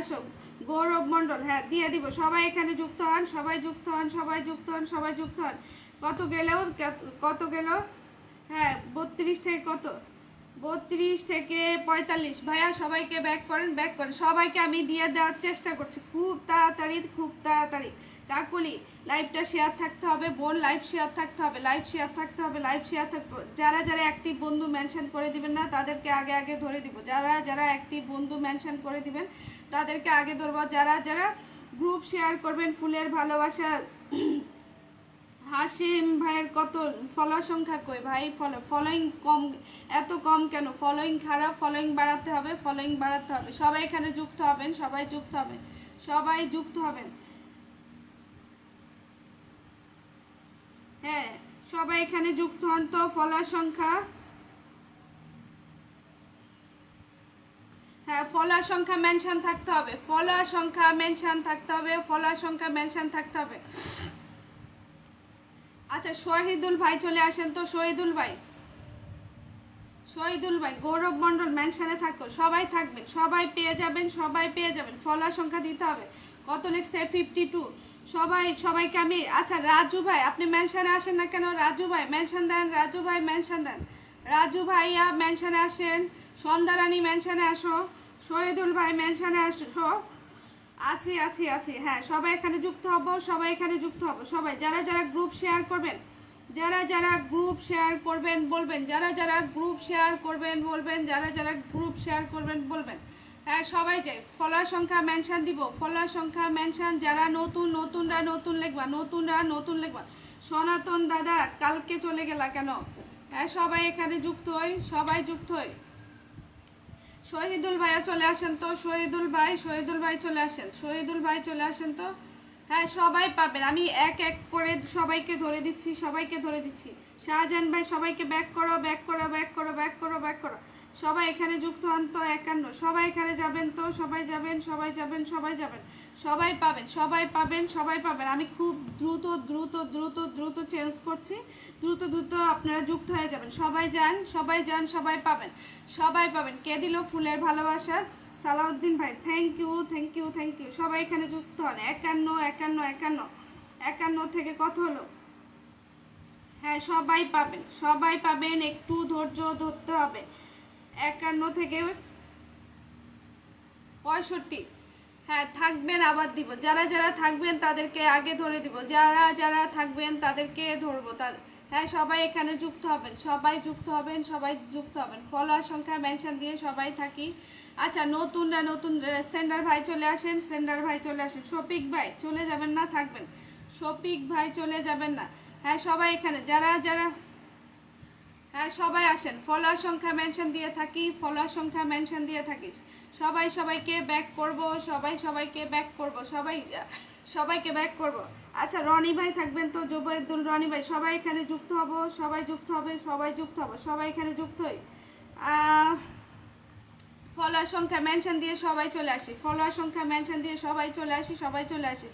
আসো। গৌরব মণ্ডল, হ্যাঁ দিয়ে দিব। সবাই এখানে যুক্ত হন, সবাই যুক্ত হন, সবাই যুক্ত হন, সবাই যুক্ত হন। কত গেল? হ্যাঁ 32 থেকে কত, 32 থেকে 45। ভাইয়া সবাইকে ব্যাক করেন, ব্যাক করেন। সবাইকে আমি দিয়ে দেওয়ার চেষ্টা করছি খুব তাড়াতাড়ি, খুব তাড়াতাড়ি। কাকুলি লাইভটা শেয়ার থাকতে হবে, বোন লাইভ শেয়ার থাকতে হবে, লাইভ শেয়ার থাকতে হবে, লাইভ শেয়ার থাকতে হবে। যারা যারা অ্যাক্টিভ বন্ধু মেনশন করে দিবেন না তাদেরকে আগে আগে ধরে দিব। যারা যারা অ্যাক্টিভ বন্ধু মেনশন করে দিবেন তাদেরকে আগে ধরবো। যারা যারা গ্রুপ শেয়ার করবেন, ফুলের ভালোবাসা। হাসিম ভাইয়ের কত ফলোয়ার সংখ্যা কই ভাই? ফলোয়িং কম, এত কম কেন? ফলোয়িং খারাপ, ফলোয়িং বাড়াতে হবে, ফলোয়িং বাড়াতে হবে। সবাই এখানে যুক্ত হবেন, সবাই যুক্ত হবেন, সবাই যুক্ত হবেন। হ্যাঁ সবাই এখানে যুক্ত হন তো। ফলোয়ার সংখ্যা, হ্যাঁ ফলোয়ার সংখ্যা মেনশন থাকতে হবে, ফলোয়ার সংখ্যা মেনশন থাকতে হবে, ফলোয়ার সংখ্যা মেনশন থাকতে হবে। আচ্ছা শহীদুল ভাই চলে আসেন তো। শহীদুল ভাই, শহীদুল ভাই, গৌরব মণ্ডল মেনশনে থাকো। সবাই থাকবেন, সবাই পেয়ে যাবেন, সবাই পেয়ে যাবেন। ফলোয়ার সংখ্যা দিতে হবে। কত লিখছে? 52। সবাই সবাইকে আমি, আচ্ছা রাজু ভাই আপনি মেনশনে আসেন না কেন? রাজু ভাই মেনশন দেন, রাজু ভাই মেনশন দেন, রাজু ভাইয়া মেনশনে আসেন। সন্ধ্যারানী মেনশনে আসো, শহীদুল ভাই মেনশনে আসো। আছি আছি আছি, হ্যাঁ সবাই এখানে যুক্ত হব, সবাই এখানে যুক্ত হব। সবাই যারা যারা গ্রুপ শেয়ার করবেন, যারা যারা গ্রুপ শেয়ার করবেন বলবেন, যারা যারা গ্রুপ শেয়ার করবেন বলবেন, যারা যারা গ্রুপ শেয়ার করবেন বলবেন। হ্যাঁ সবাই যাই, ফলোয়ার সংখ্যা মেনশন দিব, ফলোয়ার সংখ্যা মেনশন। যারা নতুনরা নতুন লিখবা, নতুনরা নতুন লিখবা। সনাতন দাদা কালকে চলে গেলা কেন? হ্যাঁ সবাই এখানে যুক্ত হই, সবাই যুক্ত হই। শহীদুল ভাইয়া চলে আসেন তো। শহীদুল ভাই, শহীদুল ভাই চলে আসেন, শহীদুল ভাই চলে আসেন তো। হ্যাঁ সবাই পাবেন, আমি এক এক করে সবাইকে ধরে দিচ্ছি, সবাইকে ধরে দিচ্ছি। শাহজাহান ভাই সবাইকে ব্যাক করো, ব্যাক করো, ব্যাক করো, ব্যাক করো, ব্যাক করো। সবাই এখানে যুক্ত হন তো। 51 সবাই এখানে যাবেন তো, সবাই যাবেন, সবাই যাবেন, সবাই যাবেন। সবাই পাবেন, সবাই পাবেন, সবাই পাবেন। আমি খুব দ্রুত দ্রুত দ্রুত দ্রুত চেঞ্জ করছি, দ্রুত দ্রুত আপনারা যুক্ত হয়ে যাবেন। সবাই যান, সবাই যান, সবাই পাবেন, সবাই পাবেন। কে দিল ফুলের ভালোবাসা? সালাউদ্দিন ভাই, thank you, thank you, thank you. সবাই এখানে যুক্ত হন। 51 51 51 51 থেকে কত হলো? হ্যাঁ সবাই পাবেন, সবাই পাবেন, একটু ধৈর্য ধরতে হবে। 51 থেকে 65। হ্যাঁ থাকবেন, আবার দিব। যারা যারা থাকবেন তাদেরকে আগে ধরে দিব, যারা যারা থাকবেন তাদেরকে ধরবো। হ্যাঁ সবাই এখানে যুক্ত হবেন, সবাই যুক্ত হবেন, সবাই যুক্ত হবেন। ফলোয়ার সংখ্যা মেনশন দিয়ে সবাই থাকি। আচ্ছা নতুনরা নতুন, সেন্ডার ভাই চলে আসেন, সেন্ডার ভাই চলে আসেন। শফিক ভাই চলে যাবেন না, থাকবেন। শফিক ভাই চলে যাবেন না। হ্যাঁ সবাই এখানে, যারা যারা, হ্যাঁ সবাই আসেন। ফলোয়ার সংখ্যা মেনশন দিয়ে থাকি, ফলোয়ার সংখ্যা মেনশন দিয়ে থাকি। সবাই সবাইকে ব্যাক করব, সবাই সবাইকে ব্যাক করব, সবাই সবাইকে ব্যাক করব। আচ্ছা রনি ভাই থাকবেন তো, জুবাইদুল রনি ভাই। সবাই এখানে যুক্ত হব, সবাই যুক্ত হবে, সবাই যুক্ত হব, সবাই এখানে যুক্ত হই। ফলোয়ার সংখ্যা মেনশন দিয়ে সবাই চলে আসি, ফলোয়ার সংখ্যা মেনশন দিয়ে সবাই চলে আসি, সবাই চলে আসি।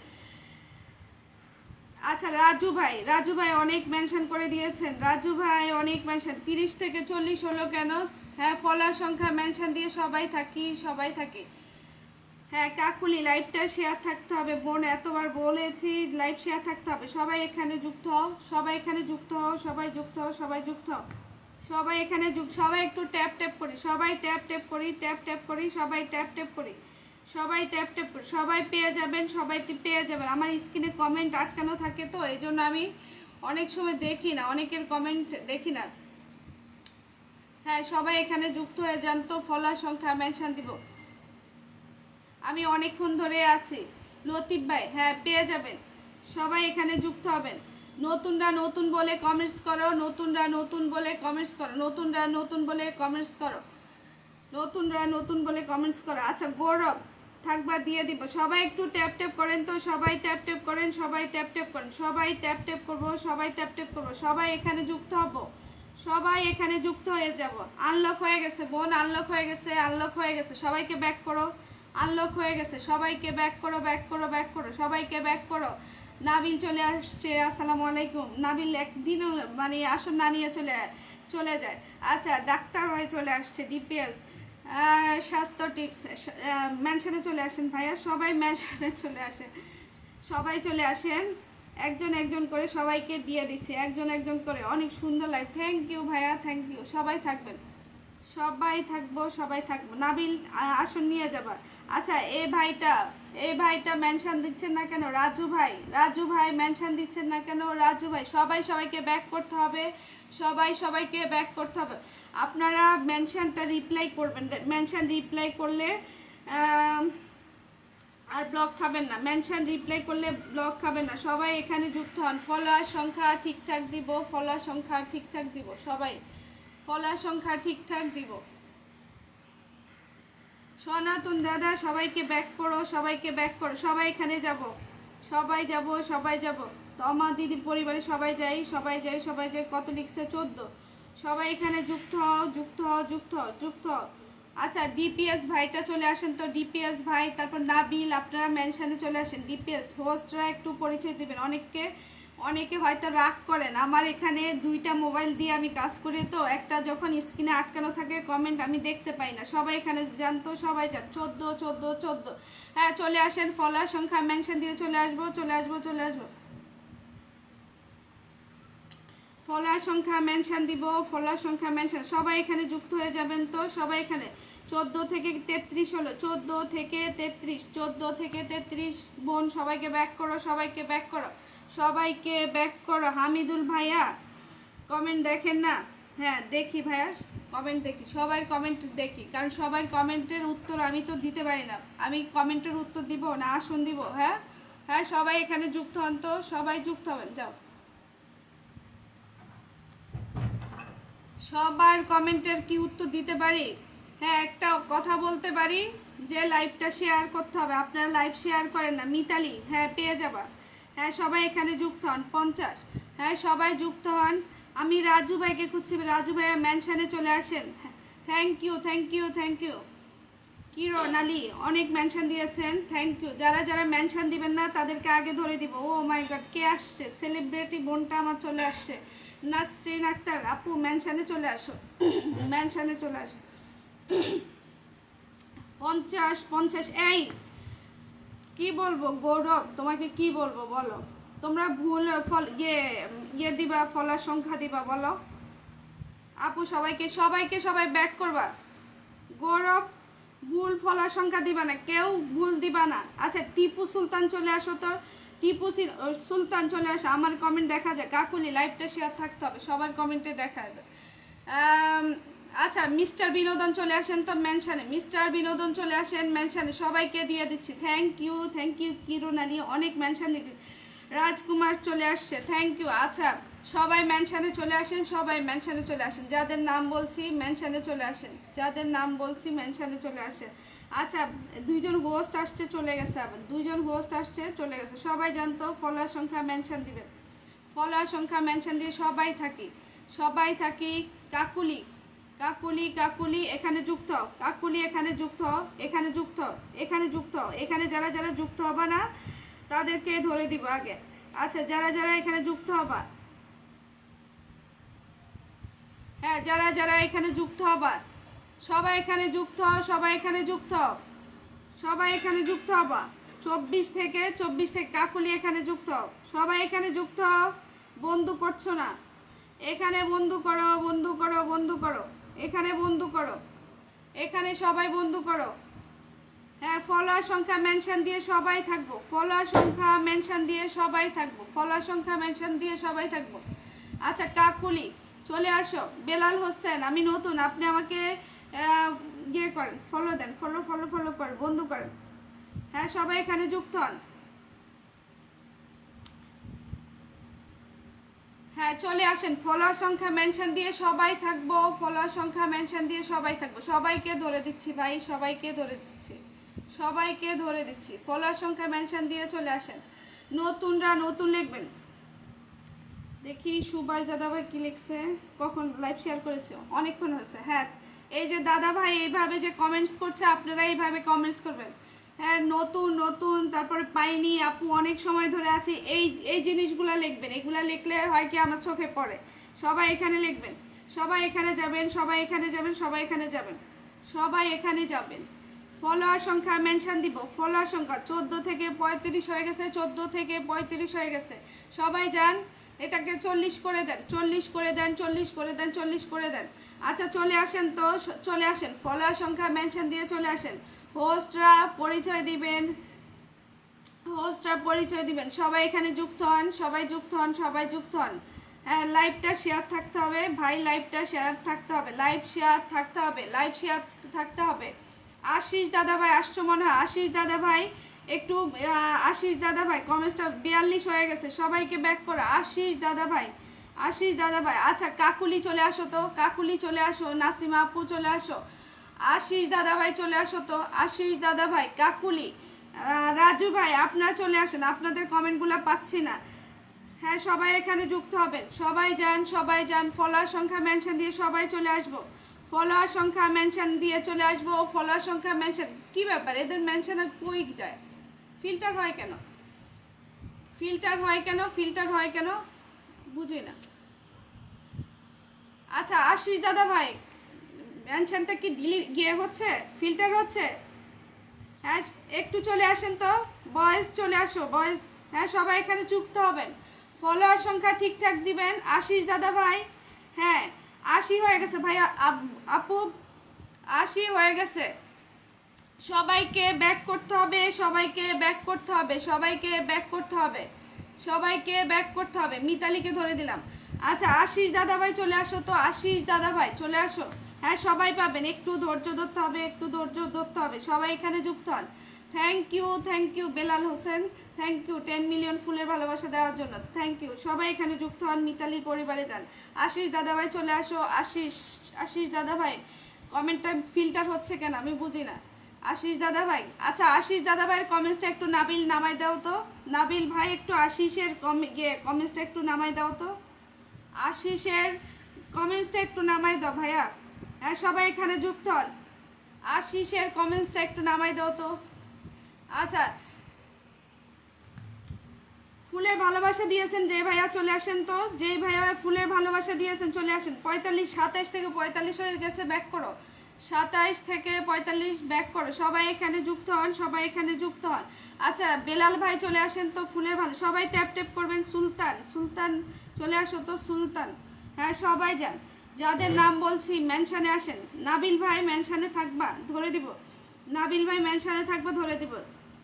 আচ্ছা রাজু ভাই, রাজু ভাই অনেক মেনশন করে দিয়েছেন, রাজু ভাই অনেক মেনশন। 30 থেকে 40 হলো কেন? হ্যাঁ ফলোয়ার সংখ্যা মেনশন দিয়ে সবাই থাকি, সবাই থাকি। হ্যাঁ কাকুলি লাইভটা শেয়ার থাকতে হবে, বোন এতবার বলেছি লাইভ শেয়ার থাকতে হবে। সবাই এখানে যুক্ত হও, সবাই এখানে যুক্ত হও, সবাই যুক্ত হও, সবাই যুক্ত হও, সবাই এখানে সবাই একটু ট্যাপ ট্যাপ করি, সবাই ট্যাপ ট্যাপ করি, ট্যাপ ট্যাপ করি, সবাই ট্যাপ ট্যাপ করি, সবাই ট্যাপ ট্যাপ করি। সবাই পেয়ে যাবেন, সবাই পেয়ে যাবেন। আমার স্ক্রিনে কমেন্ট আটকানো থাকে তো এই জন্য আমি অনেক সময় দেখি না, অনেকের কমেন্ট দেখি না। হ্যাঁ সবাই এখানে যুক্ত হয়ে যান তো। ফলোয়ার সংখ্যা মেনশন দিব, আমি অনেকক্ষণ ধরে আছি। লতিফ ভাই হ্যাঁ পেয়ে যাবেন, সবাই এখানে যুক্ত হবেন। নতুনরা নতুন বলে কমেন্টস করো, নতুনরা নতুন বলে কমেন্টস করো, নতুনরা নতুন বলে কমেন্টস করো, নতুনরা নতুন বলে কমেন্টস করো। আচ্ছা গৌরব থাকবা দিয়ে দিব। সবাই একটু ট্যাপ ট্যাপ করেন তো, সবাই ট্যাপ ট্যাপ করেন, সবাই ট্যাপ ট্যাপ করেন, সবাই ট্যাপ ট্যাপ করবো, সবাই ট্যাপ ট্যাপ করবো, সবাই এখানে যুক্ত হব, সবাই এখানে যুক্ত হয়ে যাব। আনলক হয়ে গেছে বোন, আনলক হয়ে গেছে, আনলক হয়ে গেছে। সবাইকে ব্যাক করো, আনলক হয়ে গেছে। সবাইকে ব্যাক করো, ব্যাক করো, ব্যাক করো, সবাইকে ব্যাক করো। নাবিল চলে আসছে, আসসালামু আলাইকুম। নাবিল একদিনও মানে আসন না নিয়ে চলে যায়। আচ্ছা ডাক্তার হয়ে চলে আসছে, ডিপিএস। স্বাস্থ্য টিপস মেনশনে চলে আসেন ভাইয়া, সবাই মেনশনে চলে আসেন, সবাই চলে আসেন, একজন একজন করে সবাইকে দিয়ে দিচ্ছি, একজন একজন করে। অনেক সুন্দর লাগে, থ্যাংক ইউ ভাইয়া, থ্যাংক ইউ। সবাই থাকবেন, সবাই থাকবো, সবাই থাকবো। নাবিল আসন নিয়ে যাবার। আচ্ছা এই ভাইটা মেনশন দিচ্ছেন না কেন? রাজু ভাই মেনশন দিচ্ছেন না কেন? রাজু ভাই, সবাই সবাইকে ব্যাক করতে হবে, সবাই সবাইকে ব্যাক করতে হবে। আপনারা মেনশনটা রিপ্লাই করবেন, মেনশন রিপ্লাই করলে আর ব্লক খাবেন না, মেনশন রিপ্লাই করলে ব্লক খাবেন না। সবাই এখানে যুক্ত হন, ফলোয়ার সংখ্যা ঠিকঠাক দিব, ফলোয়ার সংখ্যা ঠিকঠাক দিব, সবাই ফলোয়ার সংখ্যা ঠিকঠাক দিব। সনাতন দাদা সবাইকে ব্যাক করো, সবাইকে ব্যাক করো, সবাই এখানে যাব, সবাই যাব, সবাই যাব। তমা দিদির পরিবারে সবাই যাই, সবাই যাই, সবাই যাই। কত লিখছে? 14। সবাই এখানে যুক্ত হও, যুক্ত হও, যুক্ত হও, যুক্ত হও। আচ্ছা ডিপিএস ভাইটা চলে আসেন তো, ডিপিএস ভাই, তারপর নাবিল, আপনারা মেনশনে চলে আসেন। ডিপিএস হোস্টরা একটু পরিচয় দিবেন। অনেকে হয়তো রাগ করেন, আমার এখানে দুইটা মোবাইল দিয়ে আমি কাজ করি, তো একটা যখন স্ক্রিনে আটকানো থাকে কমেন্ট আমি দেখতে পাই না। সবাই এখানে জানতো, সবাই যান। 14। হ্যাঁ চলে আসেন, ফলোয়ার সংখ্যা মেনশন দিয়ে চলে আসবো, চলে আসবো, চলে আসবো। ফলোয়ার সংখ্যা মেনশন দিব, ফলোয়ার সংখ্যা মেনশন, সবাই এখানে যুক্ত হয়ে যাবেন তো, সবাই এখানে। 14 থেকে 33 হলো, 14 থেকে 33, 14 থেকে 33 বোন, সবাইকে ব্যাক করো, সবাইকে ব্যাক করো, সবাইকে ব্যাক করো। হামিদুল ভাইয়া কমেন্ট দেখেন না? হ্যাঁ দেখি ভাইয়া, কমেন্ট দেখি, সবার কমেন্ট দেখি, কারণ সবার কমেন্টের উত্তর আমি তো দিতে পারি না। আমি কমেন্টের উত্তর দিব না আসন দিব? হ্যাঁ হ্যাঁ, সবাই এখানে যুক্ত হন তো, সবাই যুক্ত হবেন, যাও। সবার কমেন্টের কি উত্তর দিতে পারি? হ্যাঁ একটা কথা বলতে পারি যে লাইভটা শেয়ার করতে হবে, আপনারা লাইভ শেয়ার করেন না। মিতালি, হ্যাঁ পেয়ে যাবা। হ্যাঁ সবাই এখানে যুক্ত হন, 50। হ্যাঁ সবাই যুক্ত হন। আমি রাজু ভাইকে খুঁজছি, রাজু ভাইয়া মেনশনে চলে আসেন। Thank you, thank you, thank you. Kiran Ali অনেক মেনশন দিয়েছেন, থ্যাংক ইউ। যারা যারা মেনশন দিবেন না তাদেরকে আগে ধরে দিব। ও মাই গড, কে আসছে? সেলিব্রিটি বোনটা আমার চলে আসছে, নাসরিন আক্তার আপু, মেনশনে চলে আসো, মেনশনে চলে আসো। 50। এই কি বলবো গৌরব, তোমাকে কি বলবো বলো? তোমরা ভুল ইয়ে দিবা, ফলার সংখ্যা দিবা, বলো আপু। সবাই ব্যাক করবা। গৌরব ভুল ফলার সংখ্যা দিবা না, কেউ ভুল দিবা না। আচ্ছা টিপু সুলতান চলে আসো তো, টিপু সুলতান চলে আসো। আমার কমেন্ট দেখা যায়, কাকুলি লাইভটা শেয়ার থাকতে হবে, সবার কমেন্টে দেখা যায়। আচ্ছা মিস্টার বিনোদন চলে আসেন তো মেনশনে, মিস্টার বিনোদন চলে আসেন মেনশনে, সবাইকে দিয়ে দিচ্ছি। Thank you, thank you Kiran Ali, অনেক মেনশন দিচ্ছি। রাজকুমার চলে আসছে, থ্যাংক ইউ। আচ্ছা সবাই মেনশনে চলে আসেন, সবাই মেনশনে চলে আসেন, যাদের নাম বলছি মেনশনে চলে আসেন, যাদের নাম বলছি মেনশনে চলে আসেন। আচ্ছা দুইজন হোস্ট আসছে, চলে গেছে, আবার দুইজন হোস্ট আসছে, চলে গেছে। সবাই জানতো ফলোয়ার সংখ্যা মেনশন দিবেন, ফলোয়ার সংখ্যা মেনশন দিয়ে সবাই থাকি, সবাই থাকি। কাকুলি, কাকুলি, কাকুলি এখানে যুক্ত হও, কাকুলি এখানে যুক্ত হও, এখানে যুক্ত হও, এখানে যুক্ত হও। এখানে যারা যারা যুক্ত হবা না তাদেরকে ধরে দিব আগে। আচ্ছা যারা যারা এখানে যুক্ত হবা, হ্যাঁ যারা যারা এখানে যুক্ত হবা, সবাই এখানে যুক্ত হও, সবাই এখানে যুক্ত হও, সবাই এখানে যুক্ত হবা। 24 থেকে কাকুলি এখানে যুক্ত হও, সবাই এখানে যুক্ত হও। বন্ধু করছো না, এখানে বন্ধু করো, বন্ধু করো, বন্ধু করো, এখানে বন্ধু করো, এখানে সবাই বন্ধু করো। হ্যাঁ ফলোয়ার সংখ্যা মেনশন দিয়ে সবাই থাকবো, ফলোয়ার সংখ্যা মেনশন দিয়ে সবাই থাকবো, ফলোয়ার সংখ্যা মেনশন দিয়ে সবাই থাকবো। আচ্ছা কাকুলি চলে আসো। বেলাল হোসেন, আমি নতুন, আপনি আমাকে ইয়ে করেন, ফলো দেন, ফলো করেন, বন্ধু করেন। হ্যাঁ সবাই এখানে যুক্ত হন। হ্যাঁ চলে আসেন, ফলোয়ার সংখ্যা মেনশন দিয়ে সবাই থাকবো, ফলোয়ার সংখ্যা মেনশন দিয়ে সবাই থাকবো। সবাইকে ধরে দিচ্ছি ভাই, সবাইকে ধরে দিচ্ছি, সবাইকে ধরে দিচ্ছি। ফলোয়ার সংখ্যা মেনশন দিয়ে চলে আসেন। নতুনরা নতুন লিখবেন। দেখি সুভাষ দাদা ভাই কি লিখছে, কখন লাইভ শেয়ার করেছে? অনেকক্ষণ হয়েছে। হ্যাঁ এই যে দাদা ভাই এইভাবে যে কমেন্টস করছে, আপনারা এইভাবে কমেন্টস করবেন। হ্যাঁ নতুন নতুন, তারপরে পাইনি আপু, অনেক সময় ধরে আছি, এই এই জিনিসগুলো লিখবেন। এগুলা লিখলে হয় কি আমার চোখে পড়ে। সবাই এখানে লিখবেন, সবাই এখানে যাবেন, সবাই এখানে যাবেন, সবাই এখানে যাবেন। সবাই এখানে যাবেন। ফলোয়ার সংখ্যা মেনশন দিব, ফলোয়ার সংখ্যা 14 থেকে 35 হয়ে গেছে, 14 থেকে 35 হয়ে গেছে। সবাই যান, এটাকে 40 করে দেন, 40 করে দেন, 40 করে দেন, 40 করে দেন। আচ্ছা চলে আসেন তো, চলে আসেন, ফলোয়ার সংখ্যা মেনশন দিয়ে চলে আসেন। হোস্টরা পরিচয় দিবেন, হোস্টরা পরিচয় দিবেন। সবাই এখানে যুক্ত হন, সবাই যুক্ত হন, সবাই যুক্ত হন। হ্যাঁ, লাইভটা শেয়ার থাকতে হবে ভাই, লাইভটা শেয়ার থাকতে হবে, লাইভ শেয়ার থাকতে হবে, লাইভ শেয়ার থাকতে হবে। আশিস দাদা ভাই আসছো মনে হয়, আশিস দাদা ভাই একটু, আশিস দাদা ভাই কমেন্টটা 42 হয়ে গেছে, সবাইকে ব্যাক করো। আশিস দাদা ভাই, আশিস দাদা ভাই। আচ্ছা কাকুলি চলে আসো তো, কাকুলি চলে আসো, নাসিমা আপু চলে আসো, আশিস দাদা ভাই চলে আসো তো, আশিস দাদা ভাই, কাকুলি, রাজু ভাই আপনারা চলে আসেন, আপনাদের কমেন্টগুলো পাচ্ছি না। হ্যাঁ সবাই এখানে যুক্ত হবেন, সবাই যান, সবাই যান। ফলোয়ার সংখ্যা মেনশন দিয়ে সবাই চলে আসবো, ফলোয়ার সংখ্যা মেনশন দিয়ে চলে আসবো, ফলোয়ার সংখ্যা মেনশন। কি ব্যাপার এদের মেনশনের কুইক যায়, ফিল্টার হয় কেন, ফিল্টার হয় কেন, ফিল্টার হয় কেন বুঝি না। আচ্ছা আশিস দাদা ভাই মেনশনটা কি ডিলিট গিয়ে হচ্ছে, ফিল্টার হচ্ছে? হ্যাঁ একটু চলে আসেন তো, বয়েজ চলে আসো, বয়েজ। হ্যাঁ সবাই এখানে যুক্ত হবেন, ফলোয়ার সংখ্যা ঠিকঠাক দিবেন। আশিস দাদা ভাই, হ্যাঁ 80 হয়ে গেছে ভাই, আপু 80 হয়ে গেছে। সবাইকে ব্যাক করতে হবে, সবাইকে ব্যাক করতে হবে, সবাইকে ব্যাক করতে হবে, সবাইকে ব্যাক করতে হবে। মিতালিকে ধরে দিলাম। আচ্ছা আশিস দাদা ভাই চলে আসো তো, আশিস দাদা ভাই চলে আসো। হ্যাঁ সবাই পাবেন, একটু ধৈর্য ধরতে হবে, একটু ধৈর্য ধরতে হবে। সবাই এখানে যুক্ত হন। Thank you Belal Hossain, thank you 10 million ফুলের ভালোবাসা দেওয়ার জন্য, থ্যাংক ইউ। সবাই এখানে যুক্ত হন, মিতালির পরিবারে যান। আশিস দাদা ভাই চলে আসো, আশিস, আশিস দাদা ভাই কমেন্টটা ফিল্টার হচ্ছে কেন আমি বুঝি না। আশিস দাদা ভাই, আচ্ছা আশিস দাদা ভাইয়ের কমেন্টসটা একটু নাবিল নামাই দাও তো, নাবিল ভাই একটু আশিসের কমেন্টসটা একটু নামাই দাও তো, আশিসের কমেন্টসটা একটু নামাই দাও ভাইয়া। হ্যাঁ সবাই এখানে যুক্ত হন, আশিসের কমেন্টসটা একটু নামাই দাও তো। আচ্ছা ফুলের ভালোবাসা দিয়েছেন যে ভাইয়া চলে আসেন তো, যেই ভাইয়া ফুলের ভালোবাসা দিয়েছেন চলে আসেন। 45, 27 থেকে 45 হয়ে গেছে, ব্যাক করো, 27 থেকে 45 ব্যাক করো। সবাই এখানে যুক্ত হন, সবাই এখানে যুক্ত হন। আচ্ছা বেলাল ভাই চলে আসেন তো, ফুলের ভালো, সবাই ট্যাপ ট্যাপ করবেন। সুলতান, সুলতান চলে আসো তো, সুলতান। হ্যাঁ সবাই যান, যাদের নাম বলছি মেনশানে আসেন। নাবিল ভাই মেনশানে থাকবা, ধরে দিব, নাবিল ভাই মেনশানে থাকবা, ধরে দিব।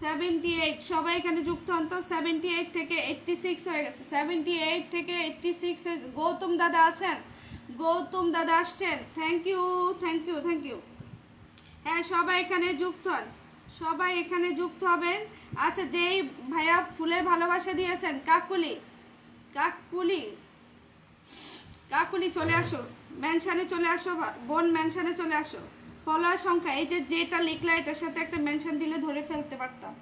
78 সবাই এখানে যুক্ত হন তো, 78 থেকে 86 হয়ে গেছে, 78 থেকে 86 হয়ে গেছে। গৌতম দাদা আছেন, গৌতম দাদা আসছেন, thank you, thank you, thank you. হ্যাঁ সবাই এখানে যুক্ত হন, সবাই এখানে যুক্ত হবেন। আচ্ছা যেই ভাইয়া ফুলের ভালোবাসা দিয়েছেন, কাকুলি, কাকুলি, কাকুলি চলে আসো, মেনশানে চলে আসো বোন, মেনশানে চলে আসো। ফলোয়ার সংখ্যা এই যে যেটা লিখলা এটার সাথে একটা মেনশন দিলে ধরে ফেলতে পারতাম।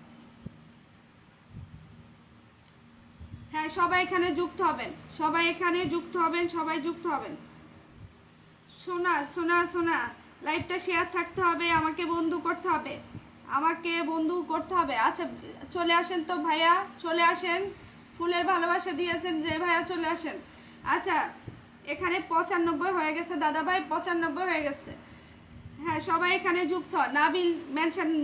হ্যাঁ সবাই এখানে যুক্ত হবেন, সবাই এখানে যুক্ত হবেন, সবাই যুক্ত হবেন। সোনা সোনা সোনা লাইভটা শেয়ার থাকতে হবে, আমাকে বন্ধু করতে হবে, আমাকে বন্ধু করতে হবে। আচ্ছা চলে আসেন তো ভাইয়া, চলে আসেন, ফুলের ভালোবাসা দিয়েছেন যে ভাইয়া চলে আসেন। আচ্ছা এখানে 95 হয়ে গেছে দাদা ভাই, 95 হয়ে গেছে। হ্যাঁ সবাই এখানে যুক্ত হন, নাবিল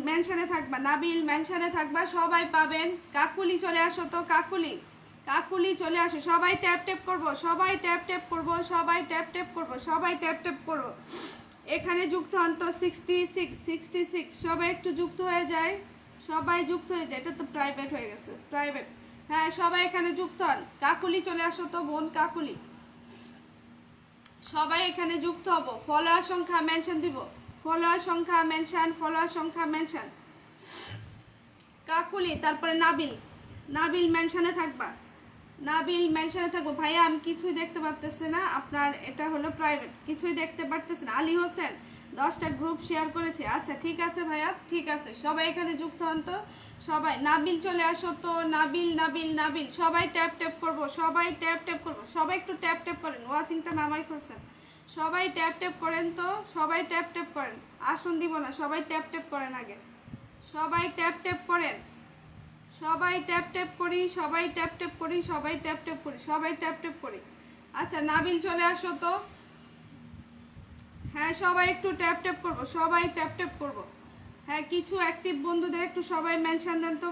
মেনশনে থাকবা, নাবিল মেনশনে থাকবা, সবাই পাবেন। কাকুলি চলে আসো তো, কাকুলি, কাকুলি চলে আসো। সবাই ট্যাপ ট্যাপ করবো, সবাই ট্যাপ ট্যাপ করবো, সবাই ট্যাপ ট্যাপ করবো, সবাই ট্যাপ ট্যাপ করবো। এখানে যুক্ত হন তো, 66, 66 সবাই একটু যুক্ত হয়ে যায়, সবাই যুক্ত হয়ে যায়। এটা তো প্রাইভেট হয়ে গেছে, প্রাইভেট। হ্যাঁ সবাই এখানে যুক্ত হন, কাকুলি চলে আসো তো বোন, কাকুলি। সবাই এখানে যুক্ত হব, ফলোয়ার সংখ্যা মেনশন দিব, ফলোয়ার সংখ্যা মেনশন, ফলোয়ার সংখ্যা মেনশন। কাকুলি তারপরে নাবিল, নাবিল মেনশনে থাকবা, নাবিল মেনশনে থাকবো। ভাইয়া আমি কিছুই দেখতে পারতেছি না, আপনার এটা হলো প্রাইভেট, কিছুই দেখতে পারতেছি না। আলী হোসেন 10টা গ্রুপ শেয়ার করেছে। আচ্ছা ঠিক আছে ভাইয়া, ঠিক আছে, সবাই এখানে যুক্ত হন তো, সবাই। নাবিল চলে আসো তো, নাবিল, নাবিল, নাবিল। সবাই ট্যাপ ট্যাপ করবো, সবাই ট্যাপ ট্যাপ করবো, সবাই একটু ট্যাপ ট্যাপ করেন, ওয়াচিংটা নামাই ফেলছেন। সবাই ট্যাপ ট্যাপ করেন তো, সবাই ট্যাপ ট্যাপ করেন, আসন দিব না, সবাই ট্যাপ ট্যাপ করেন আগে, সবাই ট্যাপ ট্যাপ করেন, সবাই ট্যাপ ট্যাপ করি, সবাই ট্যাপ ট্যাপ করি, সবাই ট্যাপ ট্যাপ করি, সবাই ট্যাপ ট্যাপ করি। আচ্ছা নাবিল চলে আসো তো, হ্যাঁ সবাই একটু ট্যাপ ট্যাপ করবো, সবাই ট্যাপ ট্যাপ করবো। হ্যাঁ কিছু অ্যাক্টিভ বন্ধুদের একটু সবাই মেনশন দেন তো।